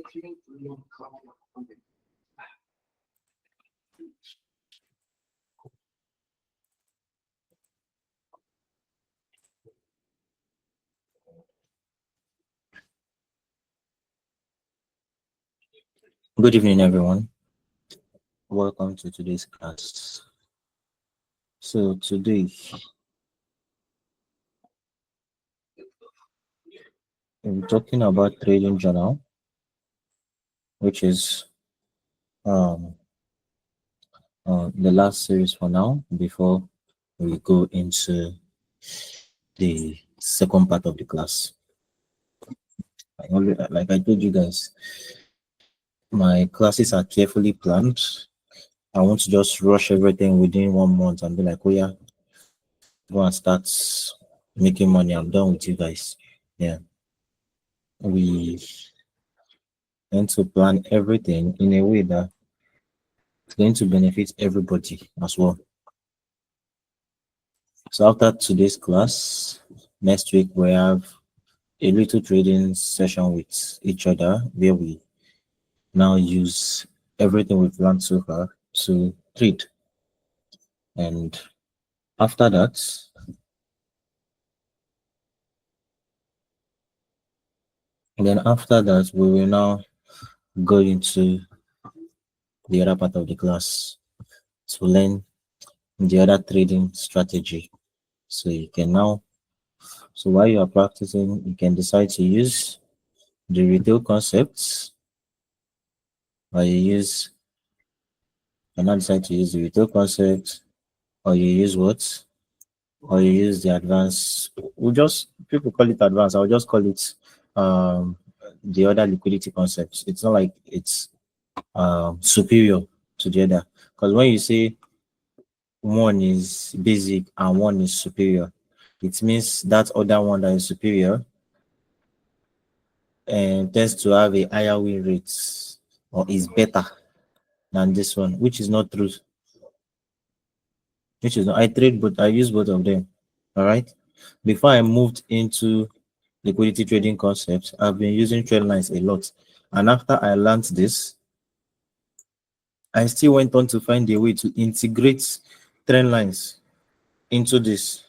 Good evening, everyone. Welcome to today's class. So today we're talking about trading journal, which is um, the last series for now before we go into the second part of the class. Like I told you guys, my classes are carefully planned. I want to just rush everything within 1 month and be like, oh yeah, go and start making money. I'm done with you guys. Yeah, we and to plan everything in a way that it's going to benefit everybody as well. So after today's class, next week we have a little trading session with each other where we now use everything we've learned so far to trade. And after that, we will now go into the other part of the class to learn the other trading strategy. So you can now, so while you are practicing, you can decide to use the retail concepts, or you not decide to use the retail concept, or you use what? Or you use the advanced. We just people call it advanced. I'll just call it the other liquidity concepts. It's not like it's superior to the other. Because when you say one is basic and one is superior, it means that other one that is superior and tends to have a higher win rate or is better than this one, which is not true. Which is not, I trade both, I use both of them. All right. Before I moved into liquidity trading concepts, I've been using trend lines a lot. And after I learned this, I still went on to find a way to integrate trend lines into this.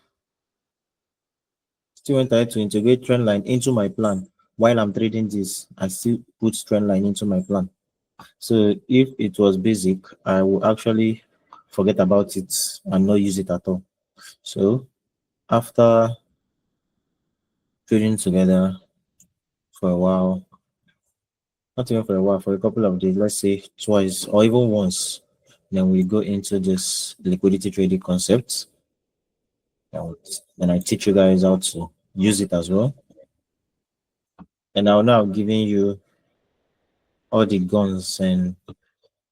Still went ahead to integrate trend line into my plan. While I'm trading this, I still put trend line into my plan. So if it was basic, I will actually forget about it and not use it at all. So after trading together for a while, not even for a while, for a couple of days, let's say twice or even once, then we go into this liquidity trading concept. Then I teach you guys how to use it as well. And I'll now giving you all the guns and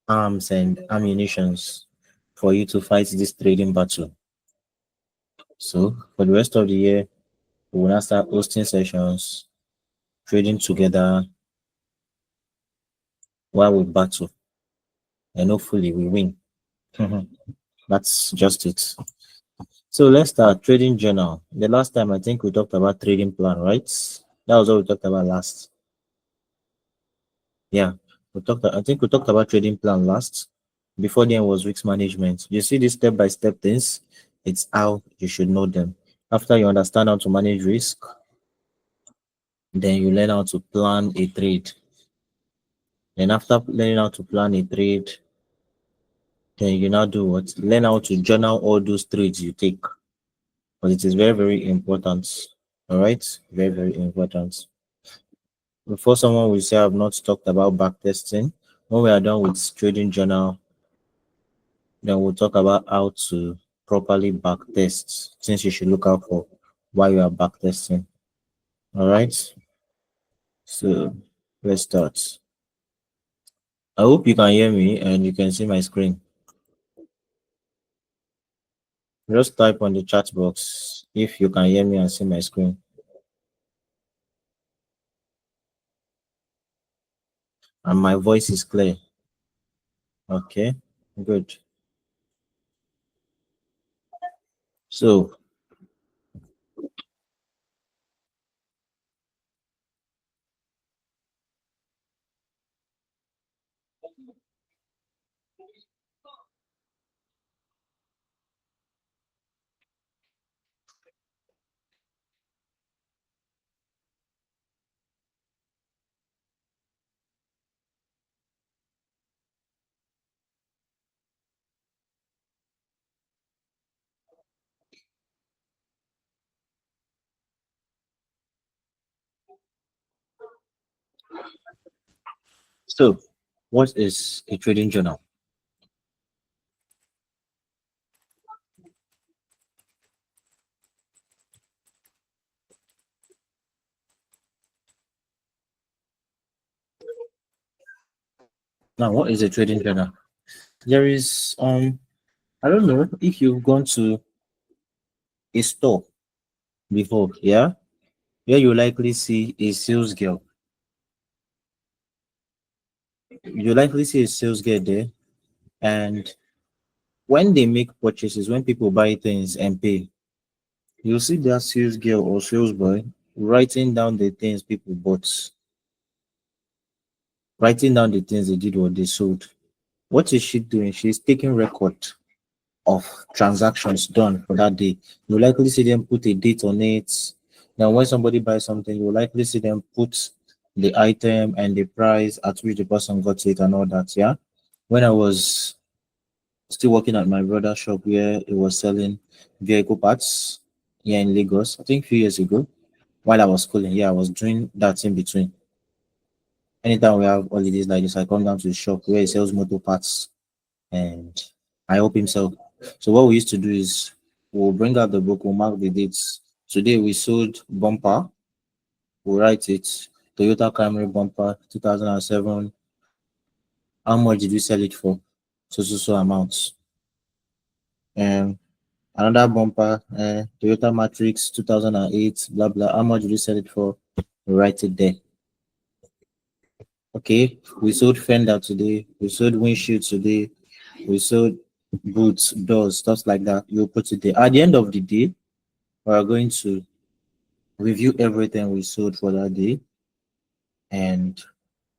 arms and ammunitions for you to fight this trading battle. So for the rest of the year, we will now start hosting sessions, trading together while we battle, and hopefully we win. That's just it. So let's start trading journal. The last time I think we talked about trading plan, right? That was what we talked about last. Yeah, I think we talked about trading plan last. Before then was risk management. You see these step-by-step things, it's how you should know them. After you understand how to manage risk, then you learn how to plan a trade. Then after learning how to plan a trade, then you now do what? Learn how to journal all those trades you take. But it is very, very important. All right? Very, very important. Before someone will say I've not talked about backtesting, when we are done with trading journal, then we'll talk about how to properly backtest, since you should look out for while you are backtesting. All right. So let's start. I hope you can hear me and you can see my screen. Just type on the chat box if you can hear me and see my screen. And my voice is clear. Okay, good. So So, what is a trading journal? Now, what is a trading journal? There is I don't know if you've gone to a store before, yeah, where you likely see a sales girl. You likely see a sales girl there, and when they make purchases, when people buy things and pay, you'll see that sales girl or sales boy writing down the things people bought, writing down the things they did or they sold. What is she doing? She's taking record of transactions done for that day. You likely see them put a date on it. Now, when somebody buys something, you likely see them put the item and the price at which the person got it and all that. Yeah. When I was still working at my brother's shop where he was selling vehicle parts here in Lagos, I think a few years ago, while I was schooling, yeah, I was doing that in between. Anytime we have holidays like this, I come down to the shop where he sells motor parts and I help him sell. So what we used to do is we'll bring out the book, we'll mark the dates. Today we sold bumper, we'll write it. Toyota Camry bumper 2007. How much did we sell it for? So amounts. And another bumper, Toyota Matrix 2008, blah blah. How much did we sell it for? We write it there. Okay, we sold fender today, we sold windshield today, we sold boots, doors, stuff like that. You put it there. At the end of the day, we are going to review everything we sold for that day, and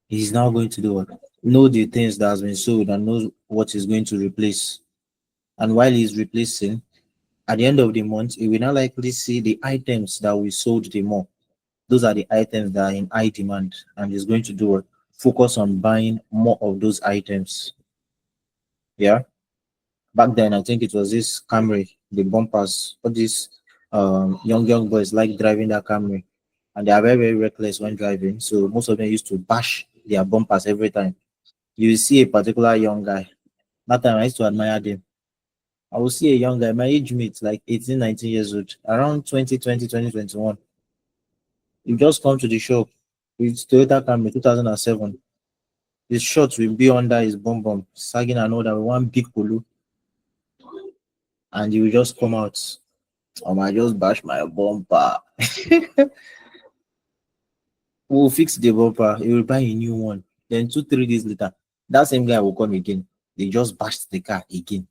he's now going to do what? Know the things that has been sold and knows what he's going to replace. And while he's replacing, at the end of the month, he will now likely see the items that we sold the more. Those are the items that are in high demand, and he's going to do what? Focus on buying more of those items. Yeah. Back then, I think it was this Camry, the bumpers. All these young boys like driving that Camry, and they are very reckless when driving. So most of them used to bash their bumpers every time. You see a particular young guy. That time I used to admire them. I will see a young guy, my age mate, like 18, 19 years old, around 2021. You just come to the shop with Toyota Camry 2007. His shorts will be under his bum, sagging and all that with one big polo, and he will just come out. I might just bash my bumper. We'll fix the bumper. He will buy a new one. Then 2, 3 days later, that same guy will come again. They just bashed the car again.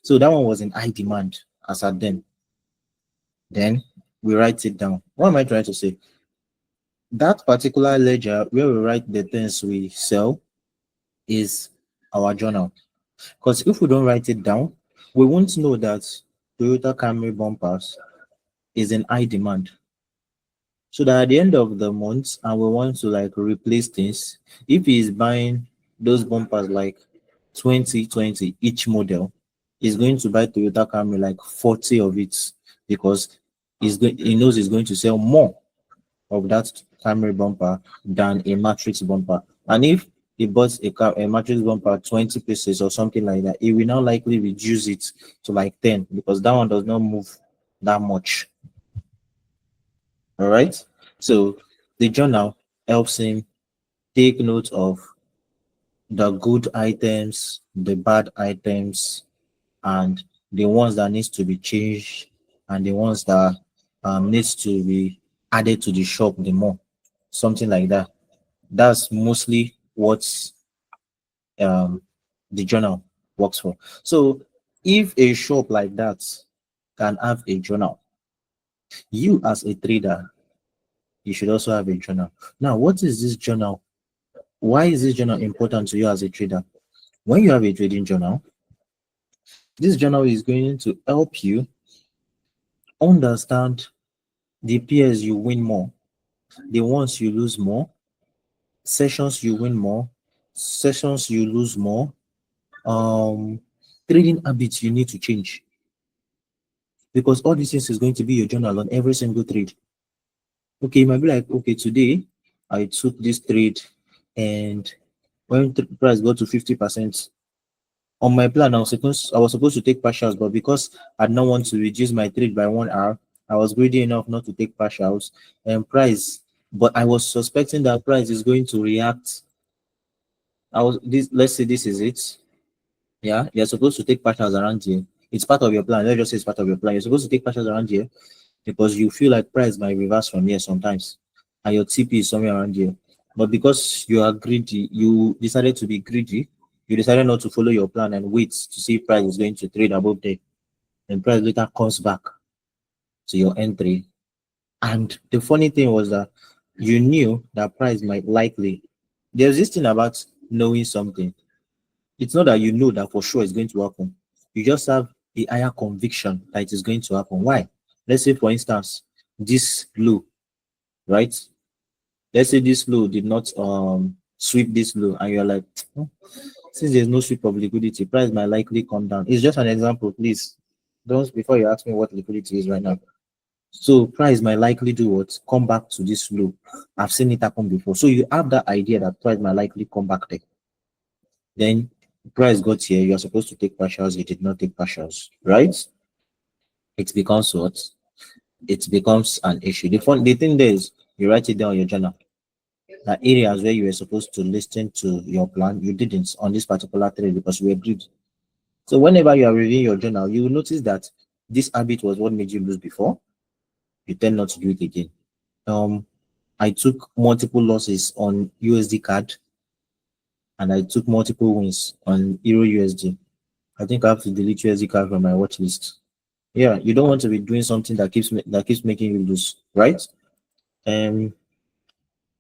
So that one was in high demand as at then. Then we write it down. What am I trying to say? That particular ledger where we write the things we sell is our journal. Because if we don't write it down, we won't know that Toyota Camry bumpers is in high demand. So that at the end of the month, and we want to like replace things, if he's buying those bumpers like 2020 each model, he's going to buy Toyota Camry like 40 of it because he knows he's going to sell more of that Camry bumper than a Matrix bumper. And if he bought a Matrix bumper 20 pieces or something like that, he will now likely reduce it to like 10 because that one does not move that much. All right. So the journal helps him take note of the good items, the bad items, and the ones that needs to be changed, and the ones that needs to be added to the shop the more, something like that. That's mostly what um, the journal works for. So if a shop like that can have a journal, you as a trader, you should also have a journal. Now, what is this journal? Why is this journal important to you as a trader? When you have a trading journal, this journal is going to help you understand the pairs you win more, the ones you lose more, sessions you win more, sessions you lose more, um, trading habits you need to change, because all these things is going to be your journal on every single trade. Okay, you might be like, okay, today I took this trade, and when the price got to 50%, on my plan, I was supposed to take partials, but because I did not want to reduce my trade by 1 hour, I was greedy enough not to take partials and price. But I was suspecting that price is going to react. I was this. Let's say this is it. Yeah, you're supposed to take partials around here. It's part of your plan. Let's just say it's part of your plan. You're supposed to take partials around here because you feel like price might reverse from here sometimes, and your TP is somewhere around here. But because you are greedy, you decided to be greedy. You decided not to follow your plan and wait to see if price is going to trade above there. And price later comes back to your entry. And the funny thing was that you knew that price might likely. There's this thing about knowing something. It's not that you know that for sure it's going to happen. You just have a higher conviction that it is going to happen. Why? Let's say, for instance, this low, right? Let's say this low did not sweep this low, and you're like, "Hmm, since there's no sweep of liquidity, price might likely come down." It's just an example, please. Don't before you ask me what liquidity is right now. So price might likely do what? Come back to this low. I've seen it happen before. So you have that idea that price might likely come back there. Then price got here, you're supposed to take partials, you did not take partials, right? It becomes what? It becomes an issue. The thing there is you write it down on your journal. The areas where you were supposed to listen to your plan, you didn't on this particular trade because we agreed. So whenever you are reviewing your journal, you will notice that this habit was what made you lose before. You tend not to do it again. Um, I took multiple losses on USD card, and I took multiple wins on Euro USD. I think I have to delete USD card from my watch list. Yeah, you don't want to be doing something that keeps making you lose, right? Um,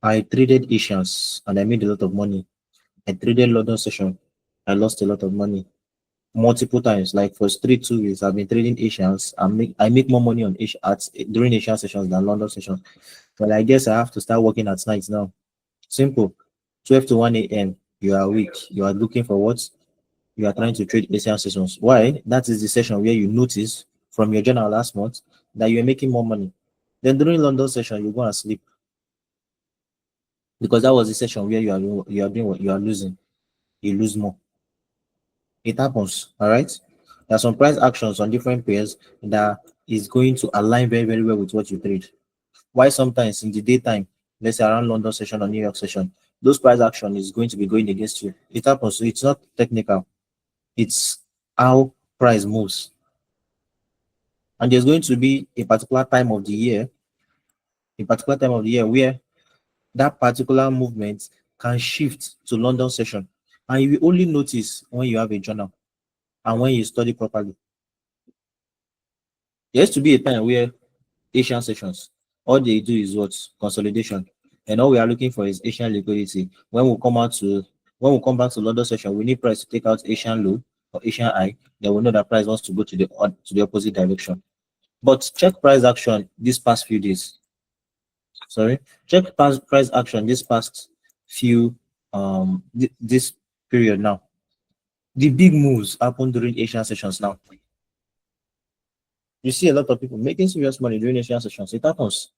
I traded Asians and I made a lot of money. I traded London session. I lost a lot of money multiple times. Like for straight 2 weeks, I've been trading Asians. I make more money on Asia during Asian sessions than London sessions. But I guess I have to start working at night now. Simple. 12 to 1 a.m. You are weak. You are looking for what? You are trying to trade Asian sessions. Why? That is the session where you notice from your journal last month that you are making more money. Then during London session, you go and sleep because that was the session where you are doing what you are losing. You lose more. It happens. All right. There are some price actions on different pairs that is going to align very, very well with what you trade. Why sometimes in the daytime, let's say around London session or New York session, those price action is going to be going against you. It happens. So it's not technical. It's how price moves. And there's going to be a particular time of the year where that particular movement can shift to London session. And you will only notice when you have a journal and when you study properly. There used to be a time where Asian sessions, all they do is what? Consolidation. And all we are looking for is Asian liquidity. When we come back to London session, we need price to take out Asian low or Asian high. Then we know that price wants to go to the opposite direction. But check price action these past few days. Sorry, check price action this past few this period now. The big moves happen during Asian sessions now. You see a lot of people making serious money during Asian sessions. It happens.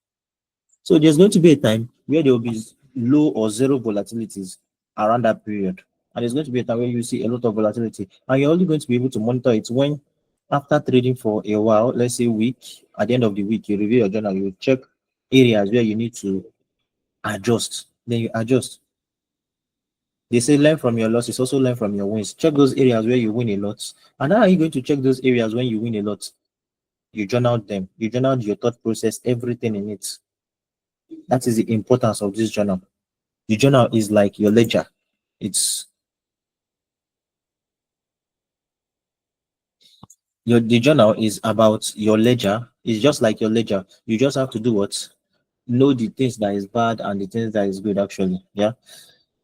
So there's going to be a time where there will be low or zero volatilities around that period. And there's going to be a time where you see a lot of volatility. And you're only going to be able to monitor it when, after trading for a while, let's say a week, at the end of the week, you review your journal, you check areas where you need to adjust. Then you adjust. They say learn from your losses, also learn from your wins. Check those areas where you win a lot. And how are you going to check those areas when you win a lot? You journal them. You journal your thought process, everything in it. That is the importance of this journal. The journal is like your ledger. It's the journal is about your ledger. It's just like your ledger. You just have to do what? Know the things that is bad and the things that is good actually. Yeah.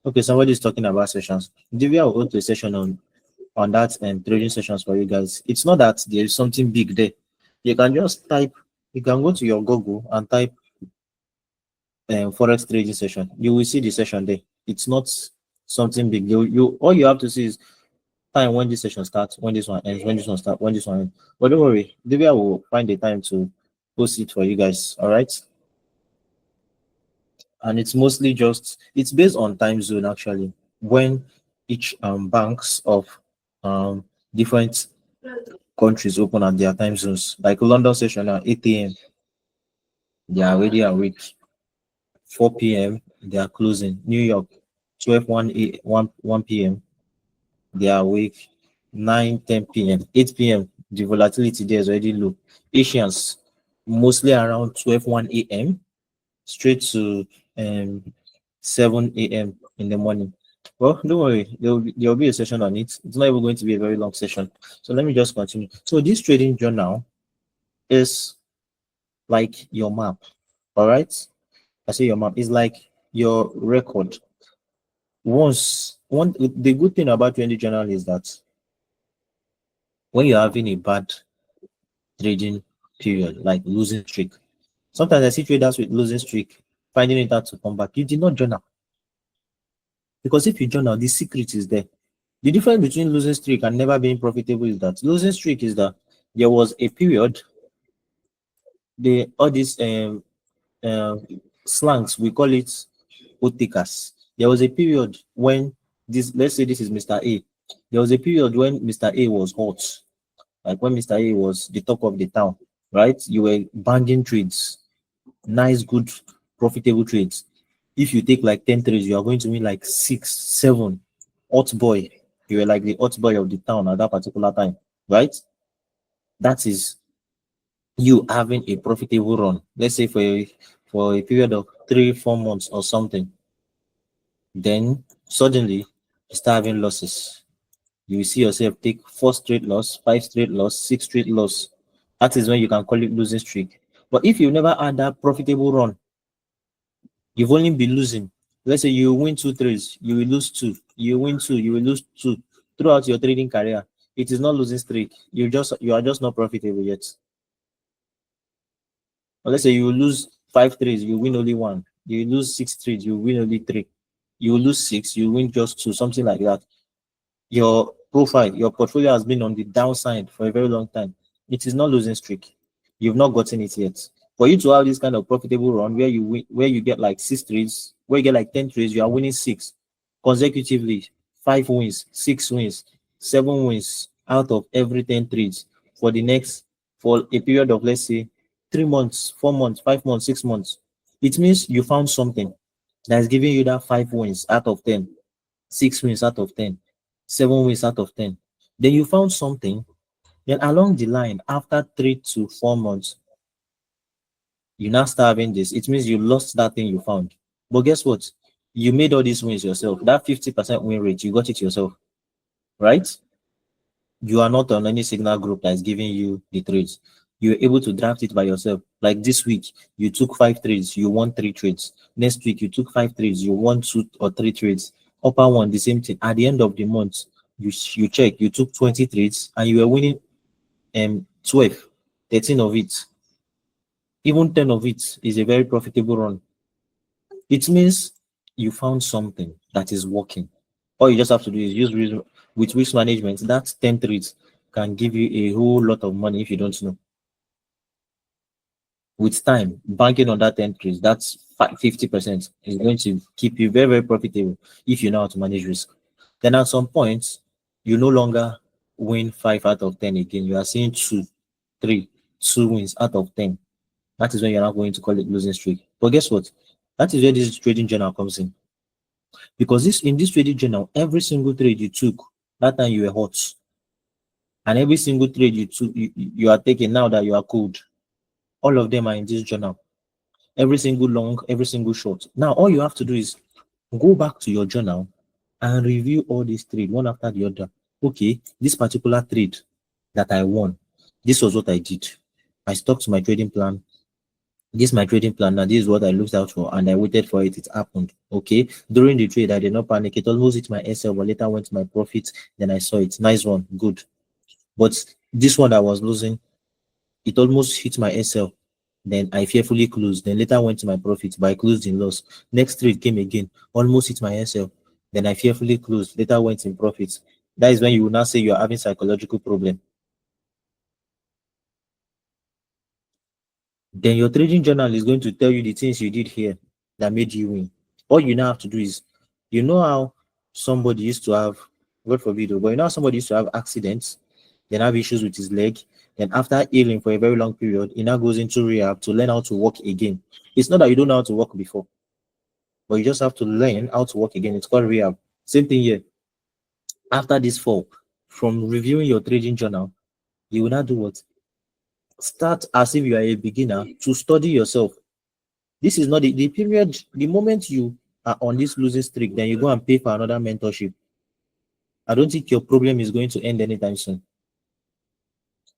Okay, somebody is talking about sessions. Divya will go to a session on that and trading sessions for you guys. It's not that there is something big there. You can just type. You can go to your Google and type forex trading session. You will see the session there. It's not something big. You all you have to see is time when this session starts, when this one ends, when this one starts, when this one ends. But don't worry, Divya will find the time to post it for you guys. All right. And it's mostly just it's based on time zone actually. When each banks of um different countries open at their time zones. Like London session at 8 a.m. They are already awake. 4 p.m. they are closing. New York 12 1 p.m. they are awake. 9 10 p.m. 8 p.m. the volatility there is already low. Asians mostly around 12 1 a.m. straight to 7 a.m. in the morning. Well, don't worry, there will be a session on it. It's not even going to be a very long session. So let me just continue. So this trading journal is like your map. All right. I say your map is like your record. One the good thing about trading journal is that when you're having a bad trading period, like losing streak, sometimes I see traders with losing streak finding it hard to come back. You did not journal because if you journal, the secret is there. The difference between losing streak and never being profitable is that losing streak is that there was a period, the all these uh, slangs we call it Otikas. There was a period when this, let's say this is Mr. A. There was a period when Mr. A was hot, like when Mr. A was the talk of the town, right? You were banging trades, nice, good, profitable trades. If you take like 10 trades, you are going to win like 6, 7. Hot boy. You were like the hot boy of the town at that particular time, right? That is you having a profitable run. Let's say for a period of 3, 4 months or something. Then suddenly you start having losses. You will see yourself take 4 straight loss, 5 straight loss, 6 straight loss. That is when you can call it losing streak. But if you never had that profitable run, you've only been losing. Let's say you win 2 trades, you will lose 2. You win 2, you will lose 2 throughout your trading career. It is not losing streak. You are just not profitable yet. Or let's say you lose 5 trades, you win only 1. You lose 6 trades, you win only 3. You lose 6, you win just 2, something like that. Your profile, your portfolio has been on the downside for a very long time. It is not losing streak. You've not gotten it yet. For you to have this kind of profitable run where you win, where you get like 6 trades, where you get like 10 trades, you are winning 6 consecutively, 5 wins, 6 wins, 7 wins out of every 10 trades for the next for a period of let's say 3 months, 4 months, 5 months, 6 months. It means you found something that's giving you that 5 wins out of 10, 6 wins out of 10, 7 wins out of 10. Then you found something. Then along the line, after 3 to 4 months, you now start having this. It means you lost that thing you found. But guess what? You made all these wins yourself. That 50% win rate, you got it yourself, right? You are not on any signal group that is giving you the trades. You're able to draft it by yourself. Like this week, you took 5 trades, you won 3 trades. Next week, you took 5 trades, you won 2 or 3 trades. Upper one, the same thing. At the end of the month, you check, you took 20 trades and you were winning 12, 13 of it. Even 10 of it is a very profitable run. It means you found something that is working. All you just have to do is with risk management. That 10 trades can give you a whole lot of money if you don't know. With time, banking on that 10 trades, that's 50% is going to keep you very, very profitable if you know how to manage risk. Then at some point, you no longer win 5 out of 10 again. You are seeing 2, 3, 2 wins out of 10. That is when you're not going to call it losing streak. But guess what? That is where this trading journal comes in. Because this in this trading journal, every single trade you took, that time you were hot. And every single trade you took, you are taking now that you are cold. All of them are in this journal. Every single long, every single short. Now, all you have to do is go back to your journal and review all these trades one after the other. Okay, this particular trade that I won, this was what I did. I stuck to my trading plan. This is my trading plan. Now, this is what I looked out for, and I waited for it. It happened. Okay. During the trade, I did not panic. It almost hit my SL, but later went to my profit. Then I saw it. Nice one. Good. But this one I was losing, it almost hit my SL. Then I fearfully closed. Then later went to my profit, but I closed in loss. Next trade came again, almost hit my SL. Then I fearfully closed. Later went in profit. That is when you will now say you are having psychological problem. Then your trading journal is going to tell you the things you did here that made you win. All you now have to do is, you know how somebody used to have, God forbid, but you know how somebody used to have accidents, then have issues with his leg, then after healing for a very long period, he now goes into rehab to learn how to walk again. It's not that you don't know how to walk before, but you just have to learn how to walk again. It's called rehab. Same thing here. After this fall, from reviewing your trading journal, you will now do what? Start as if you are a beginner to study yourself. This is not the period, the moment you are on this losing streak, then you go and pay for another mentorship. I don't think your problem is going to end anytime soon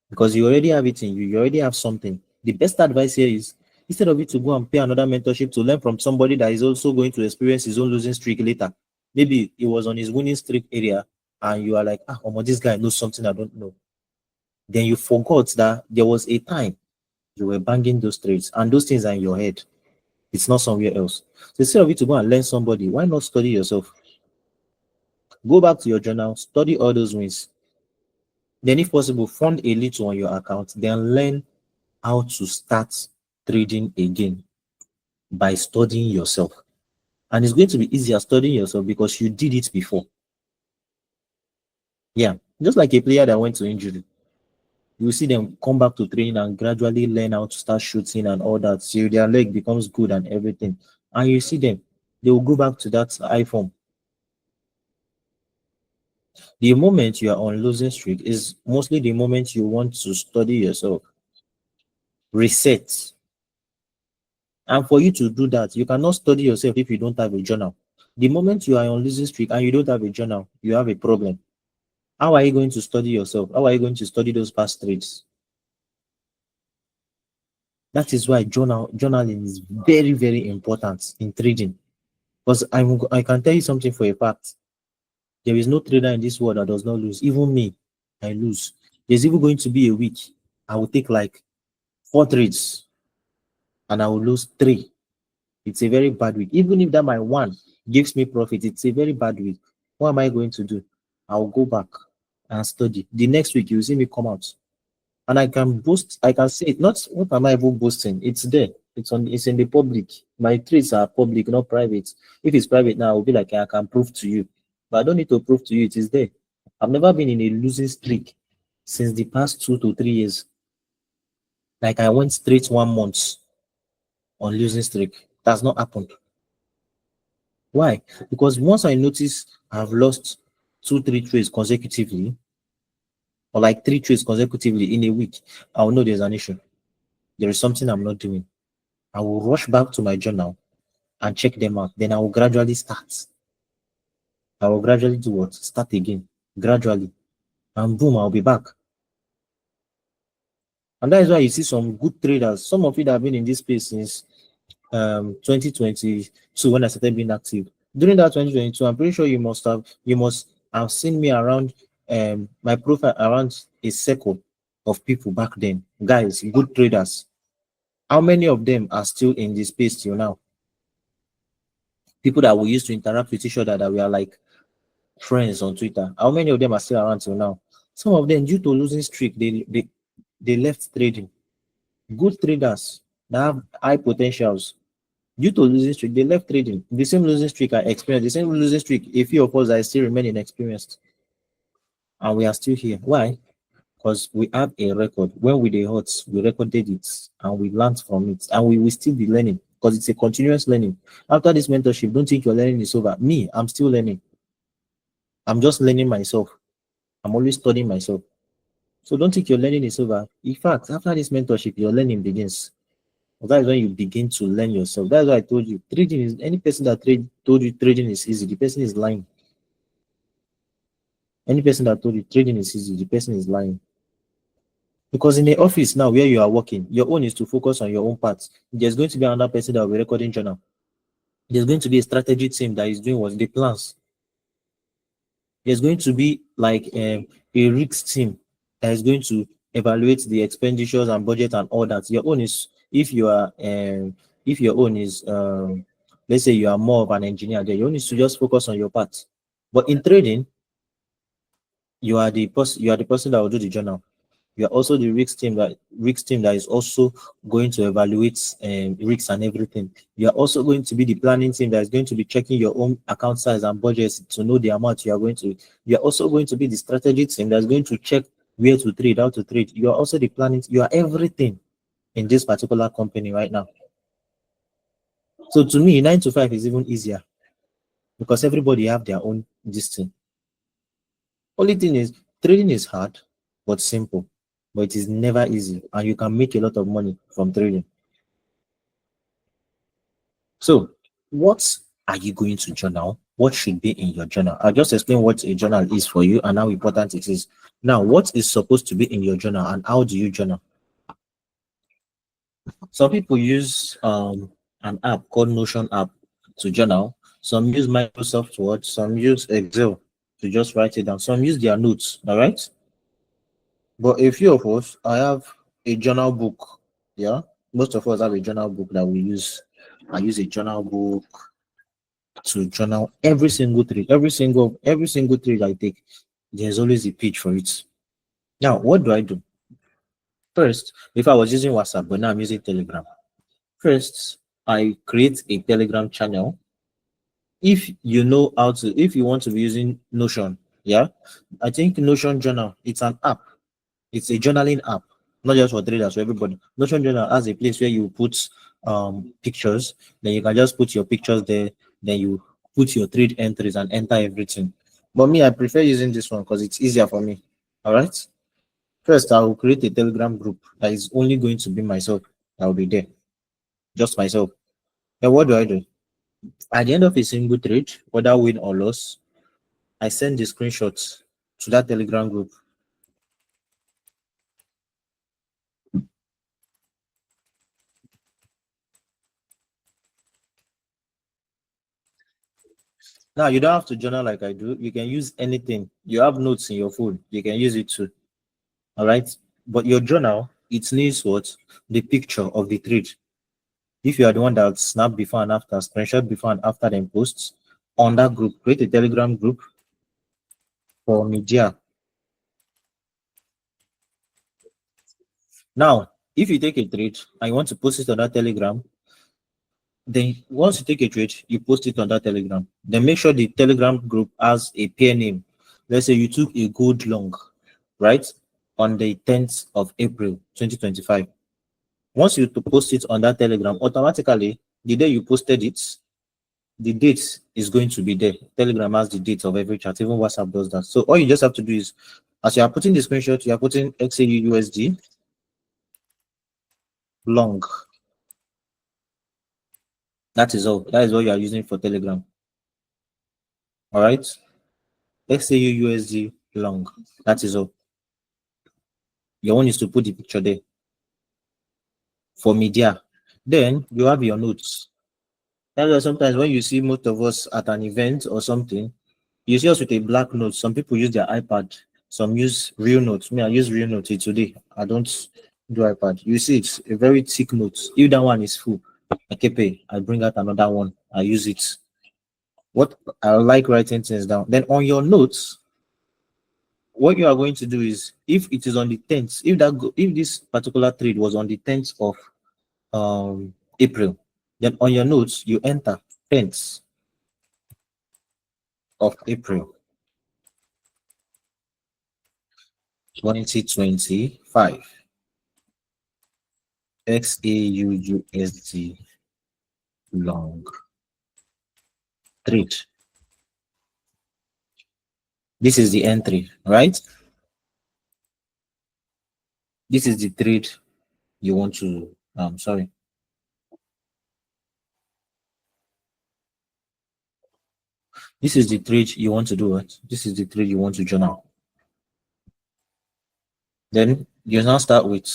because you already have it in you. You already have something. The best advice here is instead of you to go and pay another mentorship to learn from somebody that is also going to experience his own losing streak later. Maybe he was on his winning streak area and you are like, this guy knows something I don't know. Then you forgot that there was a time you were banging those trades and those things are in your head. It's not somewhere else. So instead of you to go and learn somebody, why not study yourself? Go back to your journal, study all those wins. Then, if possible, fund a little on your account. Then learn how to start trading again by studying yourself. And it's going to be easier studying yourself because you did it before. Yeah, just like a player that went to injury. You see them come back to training and gradually learn how to start shooting and all that. So their leg becomes good and everything. And you see them, they will go back to that high form. The moment you are on losing streak is mostly the moment you want to study yourself, reset. And for you to do that, you cannot study yourself if you don't have a journal. The moment you are on losing streak and you don't have a journal, you have a problem. How are you going to study yourself? How are you going to study those past trades? That is why journaling is very, very important in trading. Because I can tell you something for a fact. There is no trader in this world that does not lose. Even me, I lose. There's even going to be a week. I will take like 4 trades and I will lose 3. It's a very bad week. Even if that my one gives me profit, it's a very bad week. What am I going to do? I'll go back and study. The next week you see me come out. And I can boast, I can say it. Not what am I even boasting? It's there. It's in the public. My trades are public, not private. If it's private now, I'll be like I can prove to you. But I don't need to prove to you, it is there. I've never been in a losing streak since the past 2 to 3 years. Like I went straight 1 month on losing streak. That's not happened. Why? Because once I notice I've lost 2, 3 trades consecutively, or like 3 trades consecutively in a week, I'll know there's an issue. There is something I'm not doing. I will rush back to my journal and check them out. Then I will gradually start. I will gradually do what? Start again. Gradually. And boom, I'll be back. And that is why you see some good traders. Some of you that have been in this space since 2022 when I started being active. During that 2022, I'm pretty sure you must have seen me around my profile around a circle of people back then. Guys, good traders. How many of them are still in this space till now? People that we used to interact with each other that we are like friends on Twitter. How many of them are still around till now? Some of them, due to losing streak, they left trading. Good traders that have high potentials. Due to losing streak, they left trading. The same losing streak I experienced, the same losing streak, a few of us I still remain inexperienced. And we are still here. Why? Because we have a record. When we the hot, we recorded it and we learned from it. And we will still be learning because it's a continuous learning. After this mentorship, don't think your learning is over. Me, I'm still learning. I'm just learning myself. I'm always studying myself. So don't think your learning is over. In fact, after this mentorship, your learning begins. That is when you begin to learn yourself. That's why I told you trading is any person that told you trading is easy, the person is lying. Any person that told you trading is easy, the person is lying. Because in the office now where you are working, your own is to focus on your own parts. There's going to be another person that will be recording journal. There's going to be a strategy team that is doing what the plans. There's going to be like a risk team that is going to evaluate the expenditures and budget and all that. Your own is if your own is let's say you are more of an engineer, then your own is to just focus on your part. But in trading, you are the person that will do the journal. You are also the risk team that is also going to evaluate risks and everything. You are also going to be the planning team that is going to be checking your own account size and budgets to know the amount you are going to. You are also going to be the strategy team that's going to check where to trade, how to trade. You are also the planning. You are everything in this particular company right now. So to me, 9 to 5 is even easier because everybody have their own this thing. Only thing is trading is hard but simple, but it is never easy, and you can make a lot of money from trading. So, what are you going to journal? What should be in your journal? I'll just explain what a journal is for you and how important it is. Now, what is supposed to be in your journal and how do you journal? Some people use an app called Notion app to journal. Some use Microsoft Word. Some use Excel to just write it down. Some use their notes. All right. But a few of us, I have a journal book. Yeah. Most of us have a journal book that we use. I use a journal book to journal every single trade I take. There's always a page for it. Now, what do I do? First, if I was using WhatsApp, but now I'm using Telegram. First, I create a Telegram channel. If you know how to, if you want to be using Notion, yeah, I think Notion Journal, it's an app. It's a journaling app, not just for traders, for everybody. Notion Journal has a place where you put pictures, then you can just put your pictures there, then you put your trade entries and enter everything. But me, I prefer using this one because it's easier for me. All right. First, I will create a Telegram group that is only going to be myself. I will be there, just myself. Then what do I do? At the end of a single trade, whether win or loss, I send the screenshots to that Telegram group. Now you don't have to journal like I do. You can use anything. You have notes in your phone. You can use it too. All right. But your journal, it needs what? The picture of the trade. If you are the one that snap before and after, screenshot before and after, then posts on that group, create a Telegram group for media. Now, if you take a trade and you want to post it on that Telegram, then once you take a trade, you post it on that Telegram. Then make sure the Telegram group has a pair name. Let's say you took a gold long, right? On the 10th of April 2025. Once you to post it on that Telegram, automatically the day you posted it, the date is going to be there. Telegram has the date of every chat, even WhatsApp does that. So all you just have to do is, as you are putting the screenshot, you are putting XAUUSD long. That is all. That is what you are using for Telegram. All right. XAUUSD long. That is all. Your one is to put the picture there for media. Then you have your notes. That's why sometimes when you see most of us at an event or something, you see us with a black note. Some people use their iPad. Some use real notes. Me, I use real notes today. I don't do iPad. You see, it's a very thick note. If that one is full, I keep it. I bring out another one. I use it. What I like writing things down. Then on your notes, what you are going to do is, if it is on the 10th, if this particular trade was on the 10th of April, then on your notes you enter 10th of April 2025 XAUUSD long trade. This is the entry, right? This is the trade you want to sorry. This is the trade you want to do it. This is the trade you want to journal. Then You now start with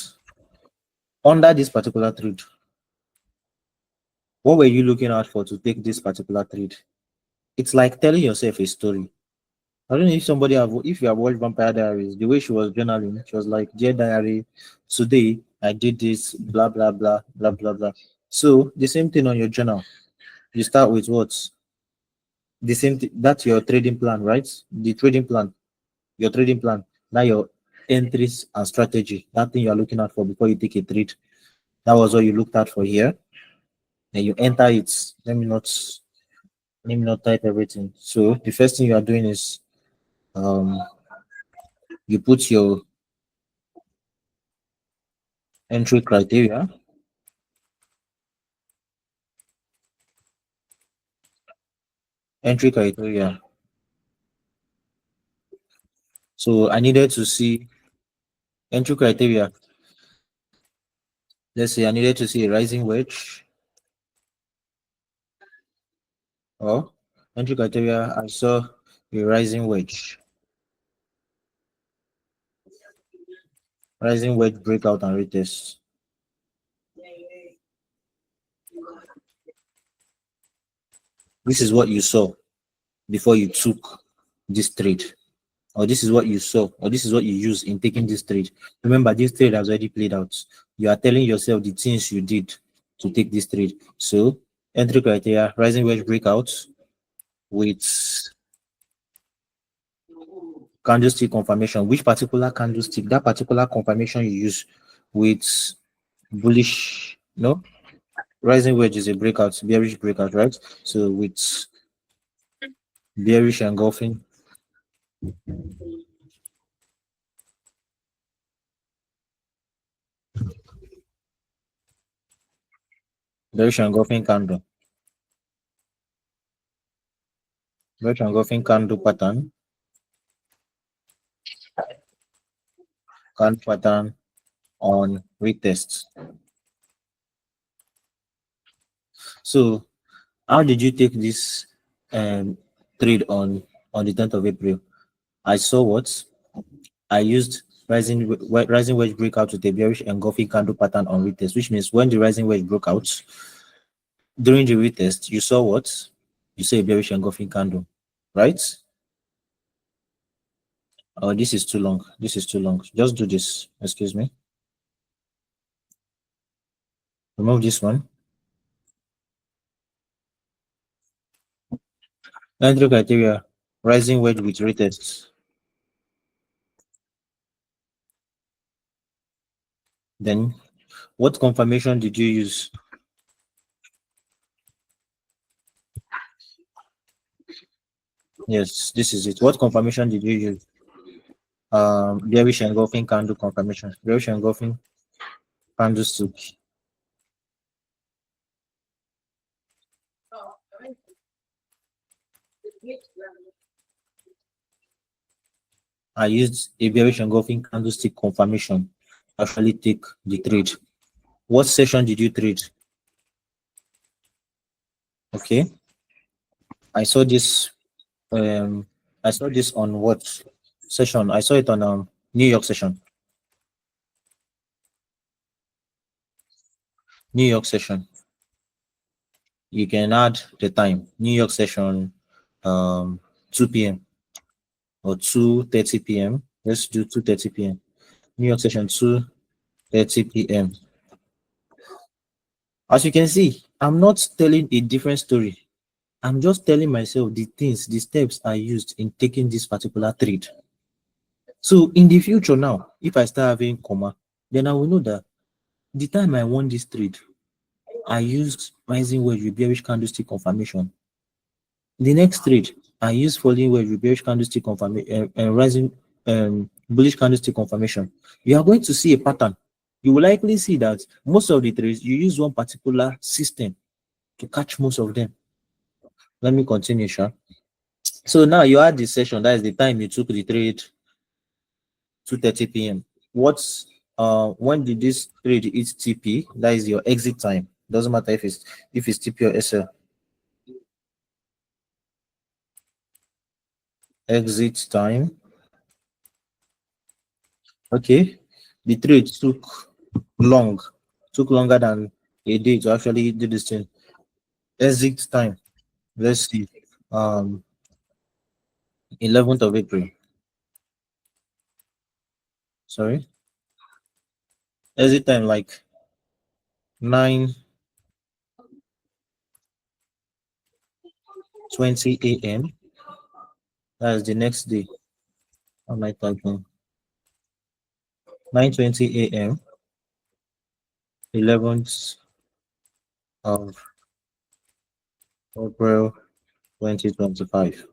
under this particular trade. What were you looking out for to take this particular trade? It's like telling yourself a story. I don't know if you have watched Vampire Diaries, the way she was journaling, she was like, "Dear diary, today I did this, blah blah blah blah blah blah." So the same thing on your journal. You start with what? The same thing. That's your trading plan, right? The trading plan, your trading plan. Now your entries and strategy. That thing you are looking at for before you take a trade. That was what you looked at for here. Then you enter it. Let me not type everything. So the first thing you are doing is um you put your entry criteria. Entry criteria. So I needed to see entry criteria. Let's say I needed to see a rising wedge or entry criteria. I saw a rising wedge breakout and retest. This is what you saw before you took this trade, or this is what you saw, or this is what you use in taking this trade. Remember, this trade has already played out. You are telling yourself the things you did to take this trade. So entry criteria, rising wedge breakout with candlestick confirmation. Which particular candlestick? That particular confirmation you use with bullish, no? Rising wedge is a breakout, bearish breakout, right? So with bearish engulfing, bearish engulfing candle, bearish engulfing candle pattern on retest. So how did you take this trade on the 10th of April? I saw what I used rising wedge breakout with a bearish engulfing candle pattern on retest, which means when the rising wedge broke out during the retest, you saw what? You saw a bearish engulfing candle, right? Oh, this is too long. This is too long. Just do this. Excuse me. Remove this one. Entry criteria. Rising wedge with retests. Then what confirmation did you use? Yes, this is it. What confirmation did you use? Bearish engulfing candle confirmation. Bearish engulfing candlestick. I used a bearish engulfing candlestick confirmation to actually take the trade. What session did you trade? Okay. I saw this I saw this on what session? I saw it on New York session. New York session. You can add the time. New York session 2 p.m. or 2:30 p.m. Let's do 2:30 p.m. New York session 2:30 p.m. As you can see, I'm not telling a different story. I'm just telling myself the things, the steps I used in taking this particular trade. So in the future now, if I start having comma, then I will know that the time I won this trade, I used rising wedge with bearish candlestick confirmation. The next trade, I used falling wedge with bearish candlestick confirmation and rising bullish candlestick confirmation. You are going to see a pattern. You will likely see that most of the trades you use one particular system to catch most of them. Let me continue, Sha. So now you had the session. That is the time you took the trade, 2:30 p.m. What's when did this trade hit TP? That is your exit time. Doesn't matter if it's TP or SL. Exit time. Okay. The trade long, took longer than a day to actually do this thing. Exit time. Let's see. 11th of April. Sorry. Exit time like 9:20 a.m. That is the next day. How am I typing? 9:20 a.m. 11th of April 2025.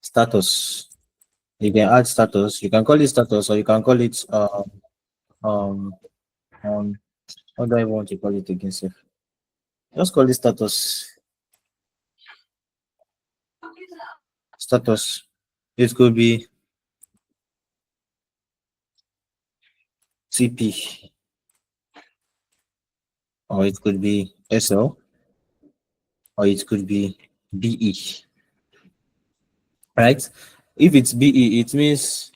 Status. You can add status. You can call it status or you can call it um um what do I want to call it again, sir? Just call it status. Status. It could be TP or it could be SL or it could be BE. Right? If it's BE, it means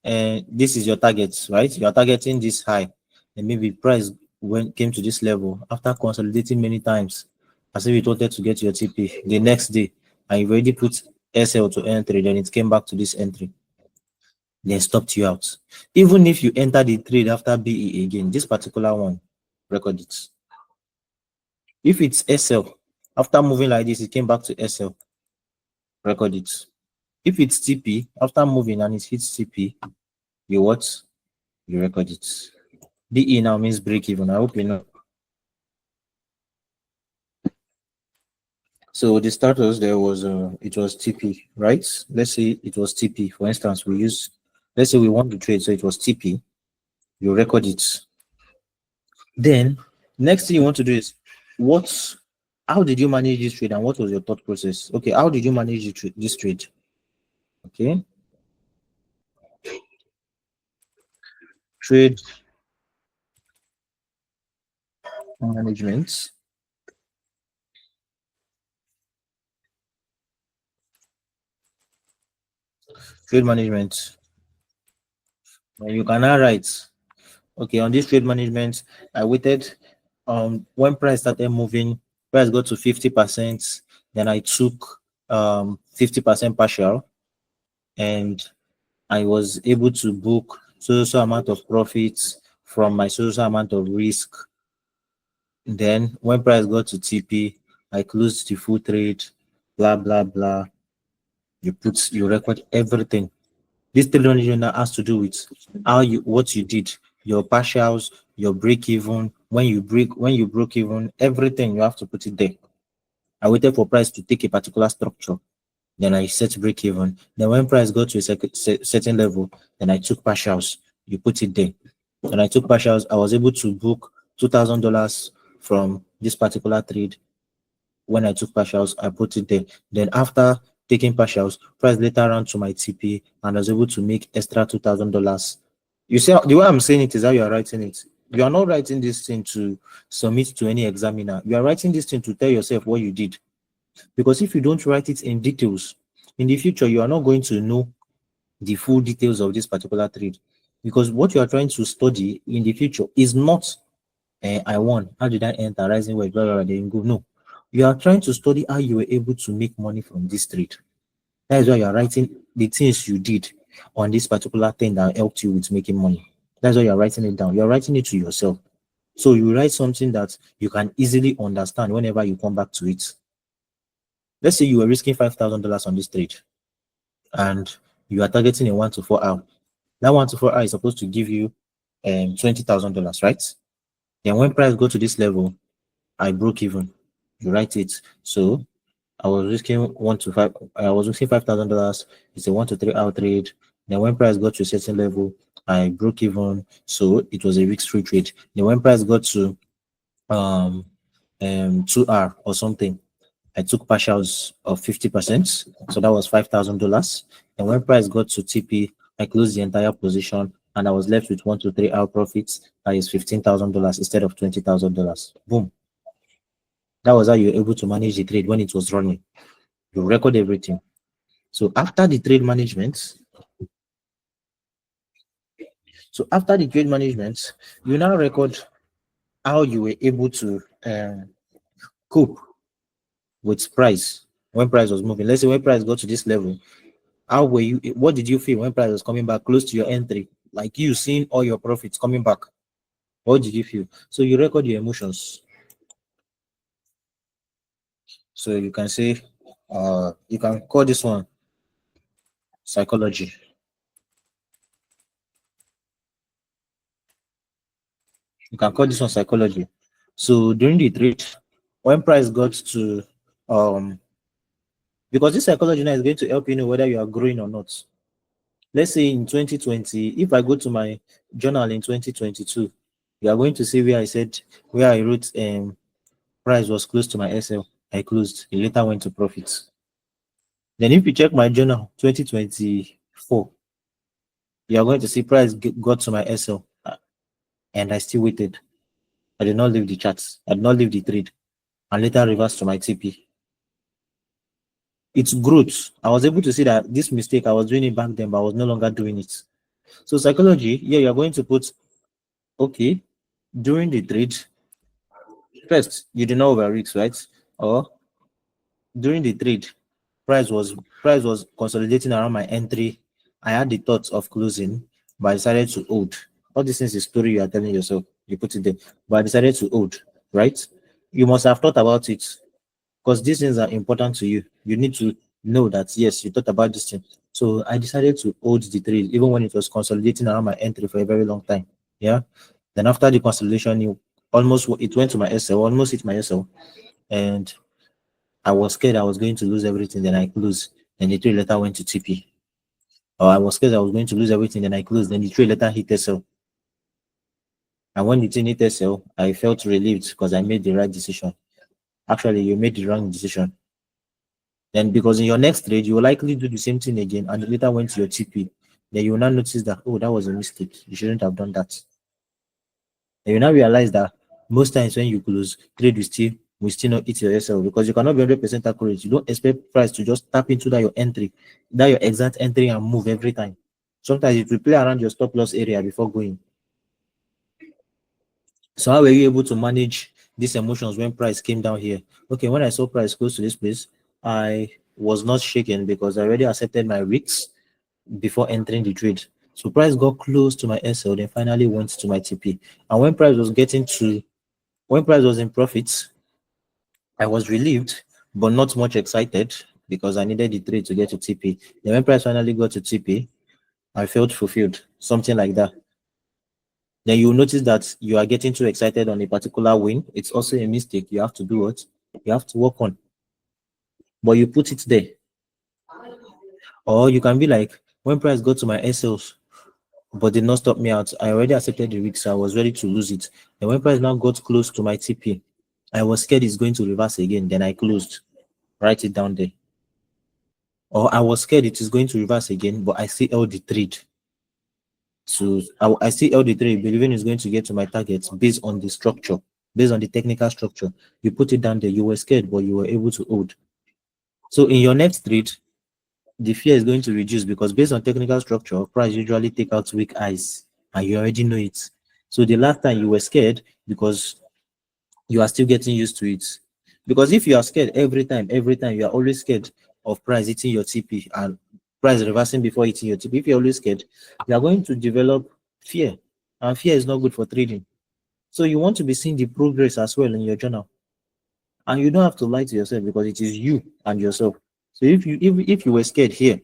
this is your target, right? You are targeting this high, and maybe price when came to this level after consolidating many times, as if it wanted to get your TP the next day, and you've already put SL to entry, then it came back to this entry, then stopped you out. Even if you enter the trade after BE again, this particular one, record it. If it's SL, after moving like this, it came back to SL, record it. If it's TP, after moving and it hits TP, you what? You record it. BE now means break even. I hope you know. So the status there was it was TP, right? Let's say it was TP. For instance, let's say we want to trade, so it was TP. You record it. Then next thing you want to do is what how did you manage this trade and what was your thought process? Okay, how did you manage this trade? Okay, trade management. Trade management. You can now write, okay, on this trade management, I waited when price started moving, price got to 50%, then I took 50% partial and I was able to book so amount of profits from my so amount of risk. Then when price got to TP, I closed the full trade, blah blah blah. You record everything. This trade management now has to do with what you did, your partials, your break even, when you broke even, everything you have to put it there. I waited for price to take a particular structure, then I set break even. Then when price got to a certain level, then I took partials. You put it there. When I took partials, I was able to book $2,000 from this particular trade. When I took partials, I put it there. Then after taking partials, price later ran to my TP and I was able to make extra $2,000. You see, the way I'm saying it is how you are writing it. You are not writing this thing to submit to any examiner. You are writing this thing to tell yourself what you did. Because if you don't write it in details, in the future, you are not going to know the full details of this particular trade. Because what you are trying to study in the future is not, I won. How did I enter? Rising wage, blah, blah, blah, then go. No. You are trying to study how you were able to make money from this trade. That is why you are writing the things you did on this particular thing that helped you with making money. That's why you are writing it down. You are writing it to yourself. So you write something that you can easily understand whenever you come back to it. Let's say you were risking $5,000 on this trade and you are targeting a 1 to 4 hour. That 1 to 4 hour is supposed to give you $20,000, right? Then when price go to this level, I broke even. You write it. So I was risking 1 to 5. I was risking $5,000. It's a 1 to 3 hour trade. Then when price got to a certain level, I broke even. So it was a risk-free trade. Then when price got to um 2 hour or something, I took partials of 50%. So that was $5,000. And when price got to TP, I closed the entire position and I was left with 1 to 3 hour profits. That is $15,000 instead of $20,000. Boom. That was how you were able to manage the trade when it was running. You record everything. So after the trade management, you now record how you were able to cope with price when price was moving. Let's say when price got to this level, how were you? What did you feel when price was coming back close to your entry? Like you seeing all your profits coming back. What did you feel? So you record your emotions. So you can say, you can call this one psychology. You can call this one psychology. So during the trade, when price got to because this psychology now is going to help you know whether you are growing or not. Let's say in 2020, if I go to my journal in 2022, you are going to see where I said where I wrote price was close to my SL. I closed. It later went to profits. Then if you check my journal 2024, you are going to see price got to my SL and I still waited. I did not leave the charts. I did not leave the trade and later reversed to my TP. It's growth. I was able to see that this mistake, I was doing it back then, but I was no longer doing it. So psychology, yeah, you're going to put, okay, during the trade, first, you did not over risk, right? Or during the trade, price was price was consolidating around my entry. I had the thoughts of closing, but I decided to hold. All these things is story you are telling yourself. You put it there, but I decided to hold. Right? You must have thought about it because these things are important to you. You need to know that yes, you thought about this thing. So I decided to hold the trade even when it was consolidating around my entry for a very long time. Yeah. Then after the consolidation, it went to my SL, almost hit my SL, and I was scared I was going to lose everything. Then I closed. Then the trade later went to TP. Or I was scared I was going to lose everything. Then I closed. Then the trade later hit SL. And when the thing hit SL, I felt relieved because I made the right decision. Actually, you made the wrong decision. Then because in your next trade, you will likely do the same thing again and later went to your TP. Then you will now notice that, oh, that was a mistake. You shouldn't have done that. And you now realize that most times when you close, trade will still not hit your SL because you cannot be 100% accurate. You don't expect price to just tap into that your entry, that your exact entry and move every time. Sometimes it will play around your stop loss area before going. So how were you able to manage these emotions when price came down here? Okay, when I saw price close to this place, I was not shaken because I already accepted my risks before entering the trade. So price got close to my SL, then finally went to my TP. And when price was in profits, I was relieved, but not much excited because I needed the trade to get to TP. Then when price finally got to TP, I felt fulfilled, something like that. Then you'll notice that you are getting too excited on a particular win. It's also a mistake. You have to do what? You have to work on, but you put it there. Or you can be like, when price got to my SLs, but did not stop me out. I already accepted the risk. So I was ready to lose it. And when price now got close to my TP, I was scared it's going to reverse again. Then I closed. Write it down there. Or I was scared it is going to reverse again, but I still held the trade. So I still held the trade, believing it's going to get to my targets based on the structure, based on the technical structure. You put it down there. You were scared, but you were able to hold. So in your next trade, the fear is going to reduce because based on technical structure, price usually take out weak eyes, and you already know it. So the last time you were scared because you are still getting used to it. Because if you are scared every time you are always scared of price hitting your TP and price reversing before hitting your TP. If you're always scared, you are going to develop fear, and fear is not good for trading. So you want to be seeing the progress as well in your journal, and you don't have to lie to yourself because it is you and yourself. So if you were scared here,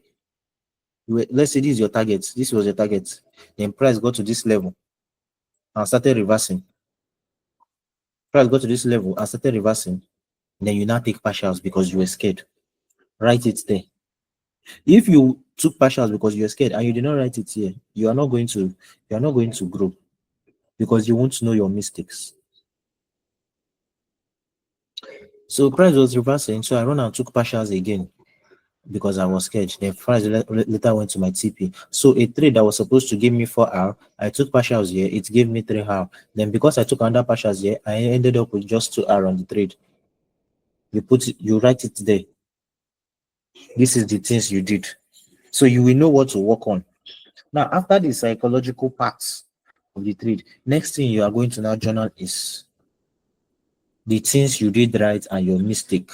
let's say this is your target, this was your target, then price got to this level and started reversing. Price got to this level and started reversing. Then you now take partials because you were scared. Write it there. If you took partials because you were scared and you did not write it here, you are not going to grow because you won't know your mistakes. So price was reversing, so I run and took partials again because I was scared. Then price later went to my TP. So a trade that was supposed to give me 4 hours, I took partials here, it gave me 3 hours. Then because I took under partials here, I ended up with just 2 hours on the trade. You write it there. This is the things you did. So you will know what to work on. Now, after the psychological parts of the trade, next thing you are going to now journal is the things you did right and your mistake.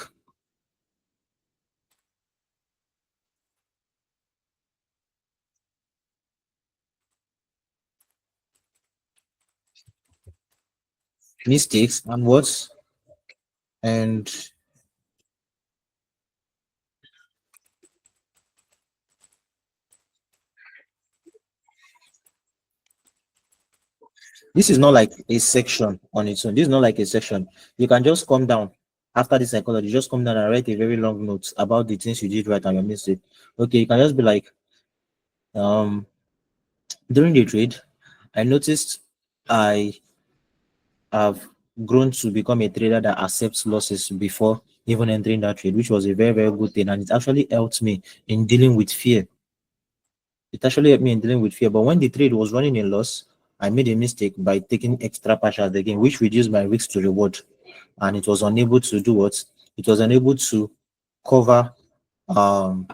Mistakes and what? And this is not like a section on its own. This is not like a section. You can just come down after the psychology, just come down and write a very long note about the things you did right and your mistake. Okay, you can just be like, um, during the trade, I noticed I have grown to become a trader that accepts losses before even entering that trade, which was a very, very good thing. And it actually helped me in dealing with fear. It actually helped me in dealing with fear. But when the trade was running a loss, I made a mistake by taking extra partials again, which reduced my risk to reward. And it was unable to do what? It was unable to cover um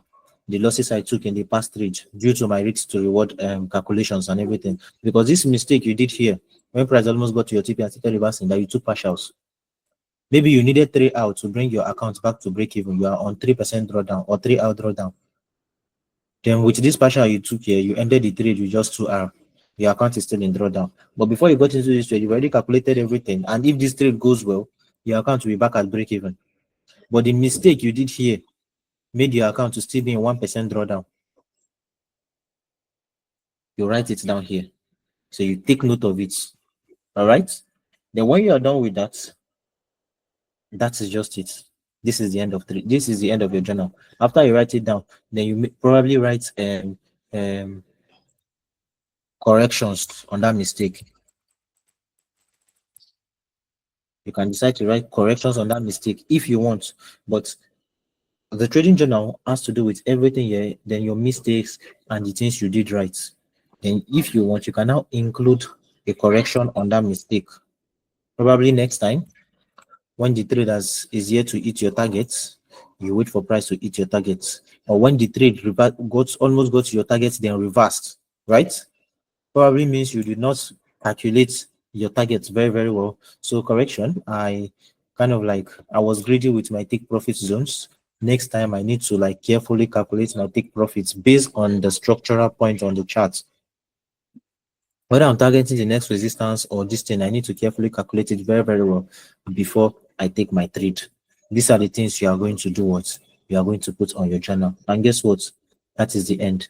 the losses I took in the past trade due to my risk to reward calculations and everything. Because this mistake you did here, when price almost got to your TP and started reversing, that you took partials. Maybe you needed 3 out to bring your account back to break even. You are on 3% drawdown or 3 out drawdown. Then with this partial you took here, you ended the trade with just 2 hours. Your account is still in drawdown. But before you got into this trade, you've already calculated everything. And if this trade goes well, your account will be back at break even. But the mistake you did here made your account to still be in 1% drawdown. You write it down here. So you take note of it. All right. Then when you are done with that, that is just it. This is the end of three. This is the end of your journal. After you write it down, then you probably write um corrections on that mistake. You can decide to write corrections on that mistake if you want, but the trading journal has to do with everything here, then your mistakes and the things you did right. Then if you want, you can now include a correction on that mistake. Probably next time when the traders is here to hit your targets, you wait for price to hit your targets. Or when the trade almost got to your targets, then reversed, right? Probably means you did not calculate your targets very, very well. So correction, I was greedy with my take profit zones. Next time I need to like carefully calculate my take profits based on the structural point on the chart. Whether I'm targeting the next resistance or this thing, I need to carefully calculate it very, very well before I take my trade. These are the things you are going to do what you are going to put on your journal. And guess what? That is the end.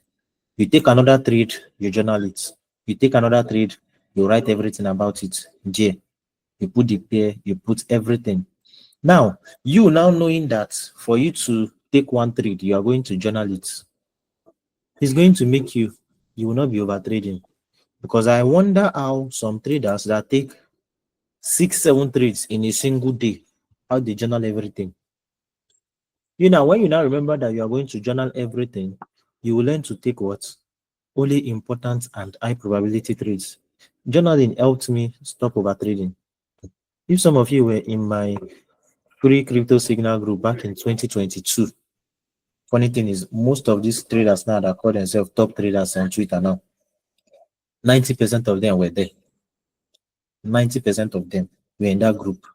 You take another trade, you journal it. You take another trade, you write everything about it. J. You put the pair, you put everything. Now, you now knowing that for you to take one trade, you are going to journal it. It's going to make you will not be over trading. Because I wonder how some traders that take 6, 7 trades in a single day, how they journal everything. You know, when you now remember that you are going to journal everything, you will learn to take what? Only important and high probability trades. Journaling helped me stop over trading. If some of you were in my free crypto signal group back in 2022, funny thing is most of these traders now that call themselves top traders on Twitter now, 90% of them were there. 90% of them were in that group.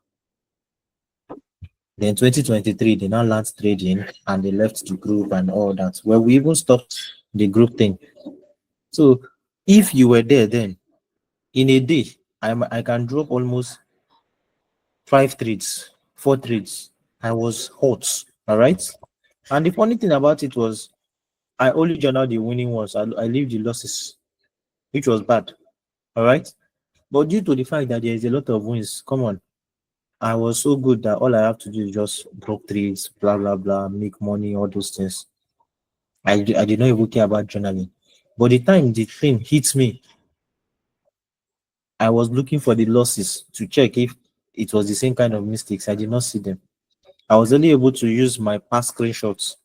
Then 2023, they now learned trading and they left the group and all that. Well, we even stopped the group thing. So if you were there then, in a day, I can drop almost 5 trades, 4 trades. I was hot. All right. And the funny thing about it was I only journaled the winning ones. I leave the losses, which was bad. All right. But due to the fact that there is a lot of wins, come on. I was so good that all I have to do is just drop trades, blah blah blah, make money, all those things. I did not even care about journaling. But the time the thing hits me, I was looking for the losses to check if it was the same kind of mistakes. I did not see them. I was only able to use my past screenshots.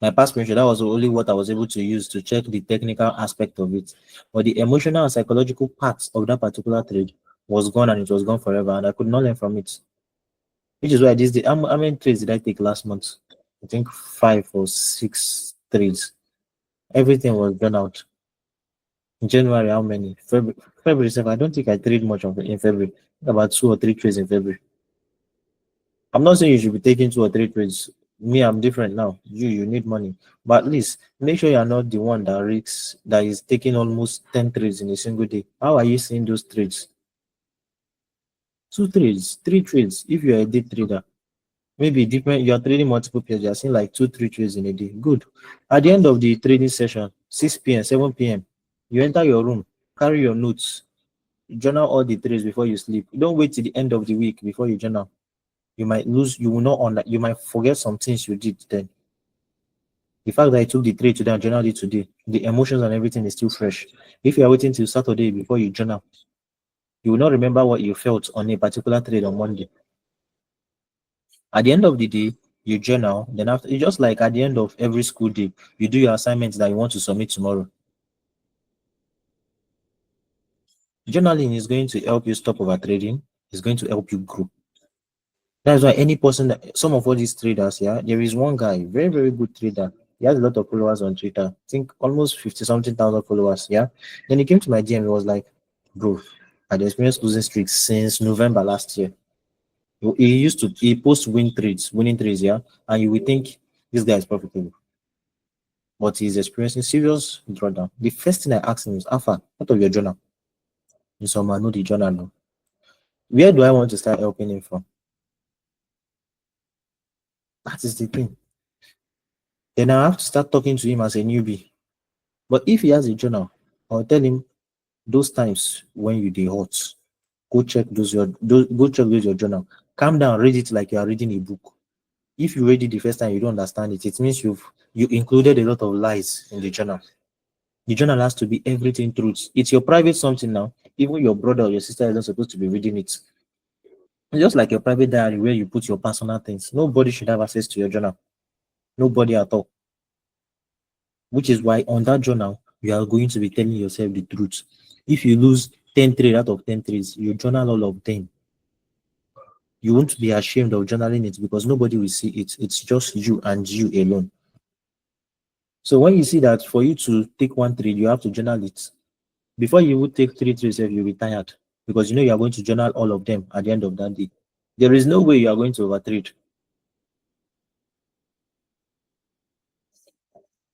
My past screenshot, that was only what I was able to use to check the technical aspect of it. But the emotional and psychological parts of that particular trade was gone and it was gone forever, and I could not learn from it. Which is why this day, how many trades did I take last month? I think 5 or 6 trades. Everything was done out. In January, how many? February 7. I don't think I trade much of it in February. About 2 or 3 trades in February. I'm not saying you should be taking 2 or 3 trades. Me, I'm different now. You need money. But at least make sure you're not the one that is taking almost 10 trades in a single day. How are you seeing those trades? 2 trades, 3 trades. If you're a day trader, maybe different, you're trading multiple pairs, you're seeing like 2, 3 trades in a day. Good. At the end of the trading session, 6 p.m., 7 p.m., you enter your room, carry your notes, journal all the trades before you sleep. Don't wait till the end of the week before you journal. You might lose, you will not you might forget some things you did then. The fact that I took the trade today and journaled it today, the emotions and everything is still fresh. If you are waiting till Saturday before you journal, you will not remember what you felt on a particular trade on Monday. At the end of the day, you journal. Then after, it's just like at the end of every school day, you do your assignments that you want to submit tomorrow. Journaling is going to help you stop over trading. It's going to help you grow. That's why any person that some of all these traders, yeah, there is one guy, very, very good trader. He has a lot of followers on Twitter. I think almost 50 something thousand followers. Yeah. Then he came to my DM. He was like, bro, I'd experienced losing streaks since November last year. He post winning trades, yeah, and you would think this guy is profitable, but he's experiencing serious drawdown. The first thing I asked him is, Alpha, what of your journal? He said, I know the journal now. Where do I want to start helping him from? That is the thing. Then I have to start talking to him as a newbie. But if he has a journal, I'll tell him those times when you dey hot, go check those your journal. Calm down, read it like you are reading a book. If you read it the first time you don't understand it, it means you included a lot of lies in the journal. The journal has to be everything truth. It's your private something now. Even your brother or your sister is not supposed to be reading it. It's just like your private diary where you put your personal things. Nobody should have access to your journal. Nobody at all. Which is why on that journal, you are going to be telling yourself the truth. If you lose 10 trades out of 10 trades, you journal all of them. You won't be ashamed of journaling it because nobody will see it. It's just you and you alone. So when you see that for you to take one trade, you have to journal it. Before you would take 3 trades, you'll be tired because you know you are going to journal all of them at the end of that day. There is no way you are going to overtrade.